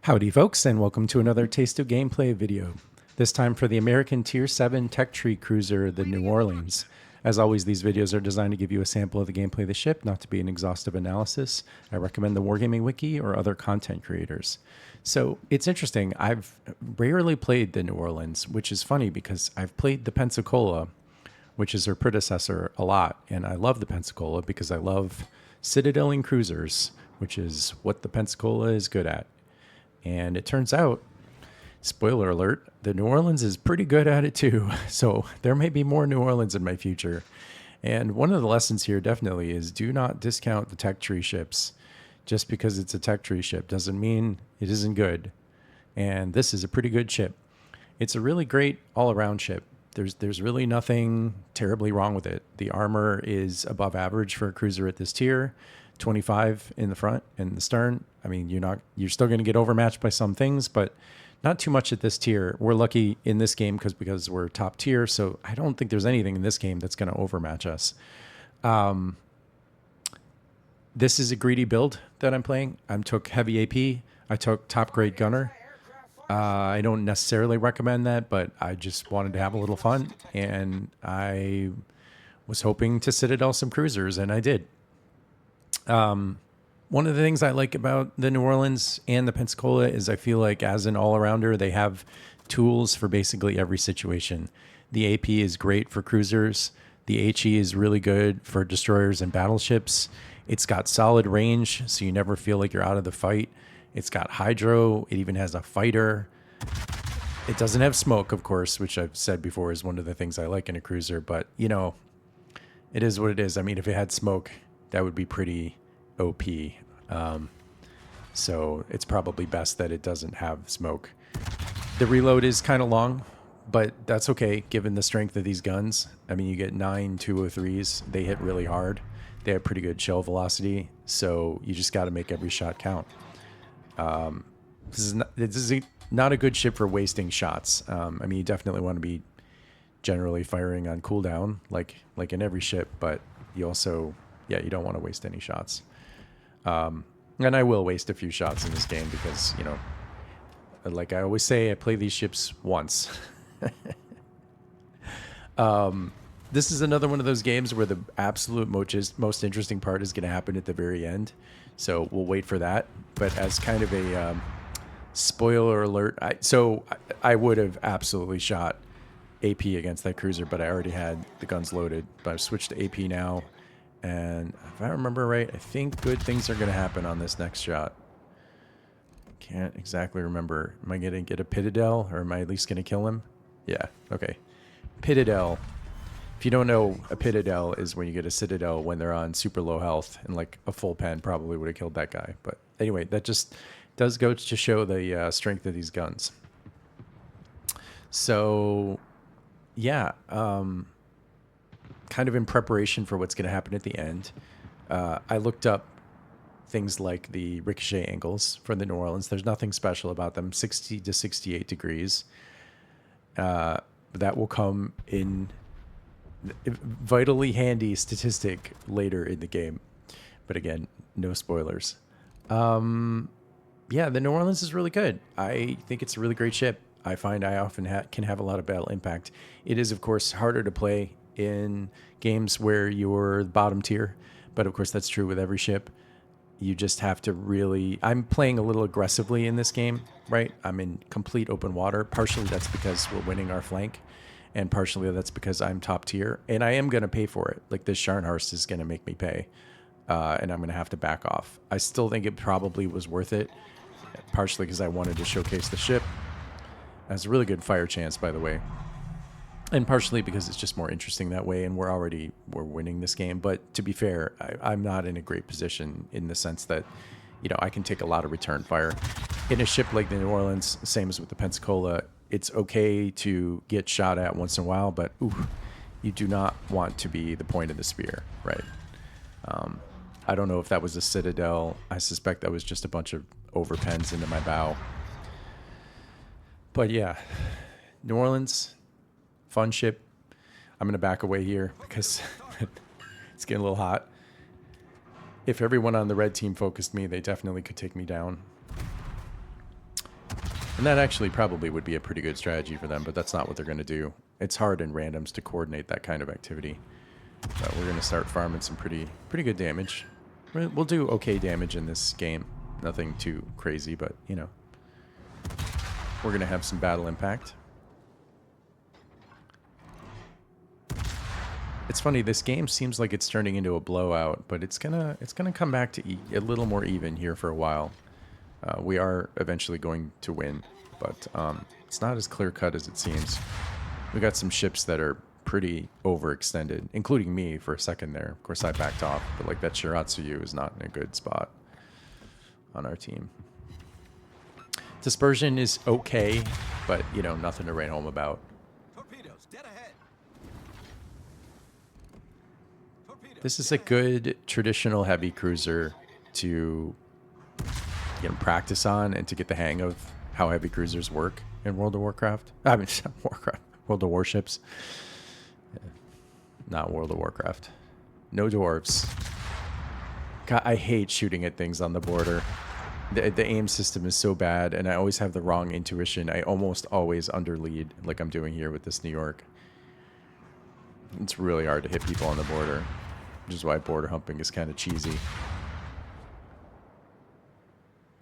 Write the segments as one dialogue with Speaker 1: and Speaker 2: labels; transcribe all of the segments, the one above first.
Speaker 1: Howdy folks, and welcome to another Taste of Gameplay video. This time for the American Tier 7 Tech Tree Cruiser, the New Orleans. As always, these videos are designed to give you a sample of the gameplay of the ship, not to be an exhaustive analysis. I recommend the Wargaming Wiki or other content creators. So it's interesting, I've rarely played the New Orleans, which is funny because I've played the Pensacola, which is her predecessor, a lot. And I love the Pensacola because I love citadeling cruisers, which is what the Pensacola is good at. And it turns out, spoiler alert, the New Orleans is pretty good at it too. So there may be more New Orleans in my future. And one of the lessons here definitely is do not discount the tech tree ships. Just because it's a tech tree ship doesn't mean it isn't good. And this is a pretty good ship. It's a really great all-around ship. There's really nothing terribly wrong with it. The armor is above average for a cruiser at this tier. 25 in the front and the stern. I mean, you're still going to get overmatched by some things, but not too much at this tier. We're lucky in this game because we're top tier, so I don't think there's anything in this game that's going to overmatch us. This is a greedy build that I'm playing. I took heavy AP. I took top grade gunner. I don't necessarily recommend that, but I just wanted to have a little fun, and I was hoping to citadel some cruisers, and I did. One of the things I like about the New Orleans and the Pensacola is I feel like as an all-arounder, they have tools for basically every situation. The AP is great for cruisers. The HE is really good for destroyers and battleships. It's got solid range, so you never feel like you're out of the fight. It's got hydro. It even has a fighter. It doesn't have smoke, of course, which I've said before is one of the things I like in a cruiser, but, you know, it is what it is. I mean, if it had smoke, that would be pretty OP. So it's probably best that it doesn't have smoke. The reload is kind of long, but that's okay given the strength of these guns. I mean, you get 9 203s. They hit really hard. They have pretty good shell velocity, so you just got to make every shot count. This is not a good ship for wasting shots. I mean, you definitely want to be generally firing on cooldown, like in every ship, but you also, yeah, you don't want to waste any shots. And I will waste a few shots in this game because, you know, like I always say, I play these ships once. This is another one of those games where the absolute most interesting part is going to happen at the very end. So we'll wait for that. But as kind of a spoiler alert, I would have absolutely shot AP against that cruiser, but I already had the guns loaded. But I've switched to AP now. And if I remember right, I think good things are going to happen on this next shot. Can't exactly remember. Am I going to get a Pitadel, or am I at least going to kill him? Yeah, okay. Pitadel. If you don't know, a Pitadel is when you get a Citadel when they're on super low health, and like a full pen probably would have killed that guy. But anyway, that just does go to show the strength of these guns. So, yeah. Kind of in preparation for what's going to happen at the end, I looked up things like the ricochet angles for the New Orleans. There's nothing special about them. 60 to 68 degrees. That will come in vitally handy statistic later in the game. But again, no spoilers. Yeah, the New Orleans is really good. I think it's a really great ship. I find I often can have a lot of battle impact. It is, of course, harder to play in games where you're bottom tier, but of course that's true with every ship. You just have to really, I'm playing a little aggressively in this game, right? I'm in complete open water. Partially that's because we're winning our flank, and partially that's because I'm top tier, and I am going to pay for it. Like this Scharnhorst is going to make me pay, and I'm going to have to back off. I still think it probably was worth it, partially because I wanted to showcase the ship. It has a really good fire chance, by the way. And partially because it's just more interesting that way, and we're winning this game. But to be fair, I'm not in a great position in the sense that, you know, I can take a lot of return fire. In a ship like the New Orleans, same as with the Pensacola, it's okay to get shot at once in a while, but you do not want to be the point of the spear, right? I don't know if that was a Citadel. I suspect that was just a bunch of overpens into my bow. But yeah, New Orleans, fun ship. I'm going to back away here because it's getting a little hot. If everyone on the red team focused me, they definitely could take me down. And that actually probably would be a pretty good strategy for them, but that's not what they're going to do. It's hard in randoms to coordinate that kind of activity. But we're going to start farming some pretty good damage. We'll do okay damage in this game. Nothing too crazy, but, you know. We're going to have some battle impact. It's funny, this game seems like it's turning into a blowout, but it's gonna come back to a little more even here for a while. We are eventually going to win, but it's not as clear-cut as it seems. We got some ships that are pretty overextended, including me for a second there. Of course, I backed off, but like that Shiratsuyu is not in a good spot on our team. Dispersion is okay, but, you know, nothing to write home about.
Speaker 2: Torpedoes, dead ahead.
Speaker 1: This is a good traditional heavy cruiser to practice on and to get the hang of how heavy cruisers work in World of Warcraft. I mean, Warcraft, World of Warships. Not World of Warcraft. No dwarves. God, I hate shooting at things on the border. The aim system is so bad, and I always have the wrong intuition. I almost always underlead, like I'm doing here with this New York. It's really hard to hit people on the border, which is why border humping is kind of cheesy.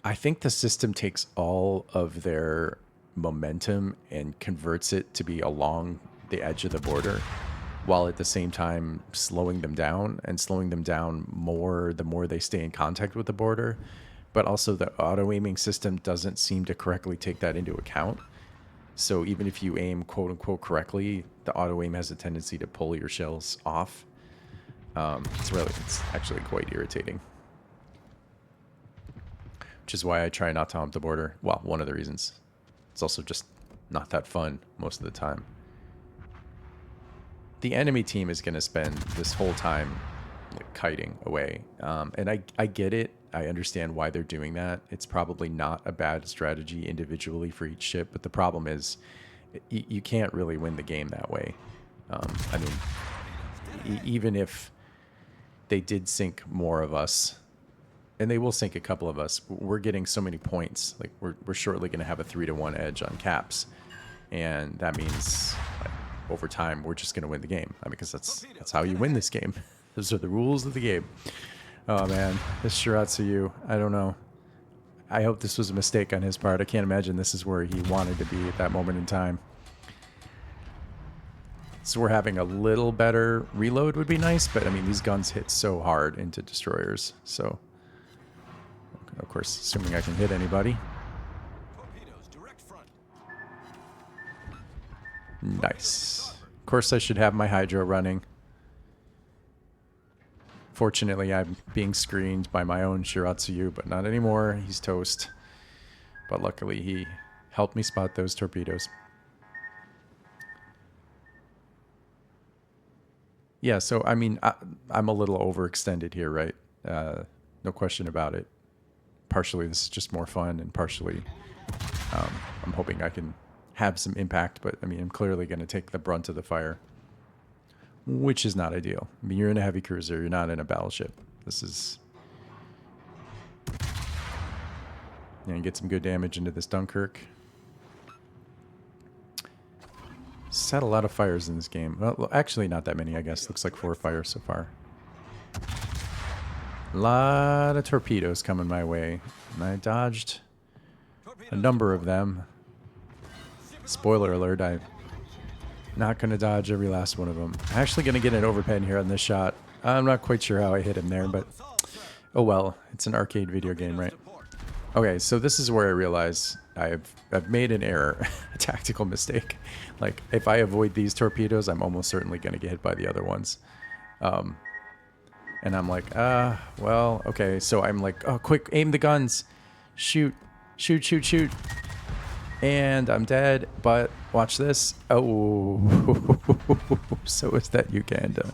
Speaker 1: I think the system takes all of their momentum and converts it to be along the edge of the border, while at the same time slowing them down, and slowing them down more the more they stay in contact with the border. But also the auto-aiming system doesn't seem to correctly take that into account. So even if you aim quote-unquote correctly, the auto-aim has a tendency to pull your shells off. It's actually quite irritating. Which is why I try not to hump the border. Well, one of the reasons. It's also just not that fun most of the time. The enemy team is going to spend this whole time like kiting away. And I get it. I understand why they're doing that. It's probably not a bad strategy individually for each ship, but the problem is you can't really win the game that way. I mean, even if they did sink more of us, and they will sink a couple of us, we're getting so many points. Like we're shortly going to have a 3-to-1 edge on caps, and that means like, over time we're just going to win the game. I mean, because that's how you win this game. Those are the rules of the game. Oh man, this Shiratsuyu, I don't know. I hope this was a mistake on his part. I can't imagine this is where he wanted to be at that moment in time. So we're having a little better reload would be nice, but I mean, these guns hit so hard into destroyers. So, of course, assuming I can hit anybody.
Speaker 2: Torpedoes, direct front.
Speaker 1: Nice. Of course, I should have my Hydro running. Fortunately, I'm being screened by my own Shiratsuyu, but not anymore. He's toast. But luckily, he helped me spot those torpedoes. Yeah, so, I mean, I'm a little overextended here, right? No question about it. Partially, this is just more fun, and partially, I'm hoping I can have some impact, but, I mean, I'm clearly going to take the brunt of the fire. Which is not ideal. I mean, you're in a heavy cruiser. You're not in a battleship. This is... And get some good damage into this Dunkirk. Set a lot of fires in this game. Well, actually, not that many, I guess. Looks like 4 fires so far. A lot of torpedoes coming my way. And I dodged a number of them. Spoiler alert, I'm not going to dodge every last one of them. I'm actually going to get an overpen here on this shot. I'm not quite sure how I hit him there, but oh well. It's an arcade video game, right? Okay, so this is where I realize I've made an error, a tactical mistake. Like, if I avoid these torpedoes, I'm almost certainly going to get hit by the other ones. And I'm like, well, okay. So I'm like, oh, quick, aim the guns. Shoot, shoot, shoot, shoot. And I'm dead, but watch this. Oh, so is that Uganda.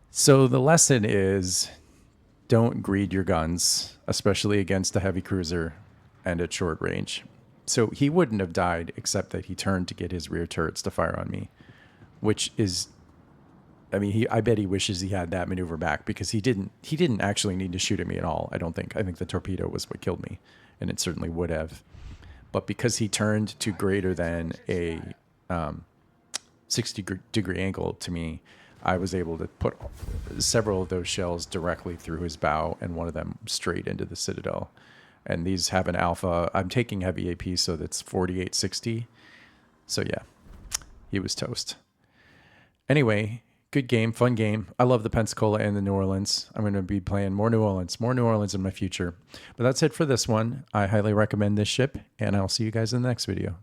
Speaker 1: So the lesson is don't greed your guns, especially against a heavy cruiser and at short range. So he wouldn't have died except that he turned to get his rear turrets to fire on me, which is, I mean, I bet he wishes he had that maneuver back because he didn't actually need to shoot at me at all. I don't think. I think the torpedo was what killed me, and it certainly would have. but because he turned to greater than a 60-degree angle to me, I was able to put several of those shells directly through his bow and one of them straight into the Citadel. And these have an alpha. I'm taking heavy AP, so that's 4860. So yeah, he was toast. Anyway, good game, fun game. I love the Pensacola and the New Orleans. I'm going to be playing more New Orleans in my future. But that's it for this one. I highly recommend this ship, and I'll see you guys in the next video.